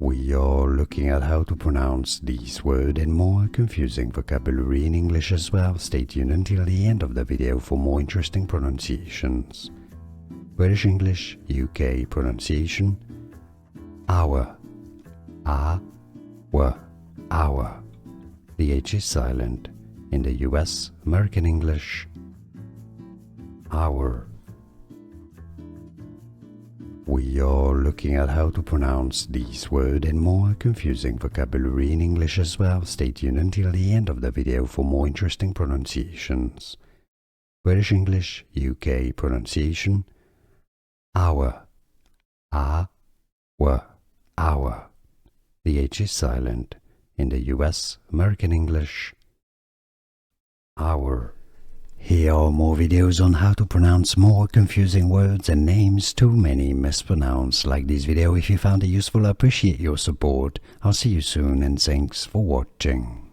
We are looking at how to pronounce these words and more confusing vocabulary in English as well. Stay tuned until the end of the video for more interesting pronunciations. British English, UK pronunciation: hour, hour. The H is silent. In the US, American English: hour. We are looking at how to pronounce these words and more confusing vocabulary in English as well. Stay tuned until the end of the video for more interesting pronunciations. British English, UK pronunciation: hour, hour. The H is silent. In the US, American English: hour. Here are more videos on how to pronounce more confusing words and names too many mispronounced. Like this video if you found it useful. I appreciate your support. I'll see you soon and thanks for watching.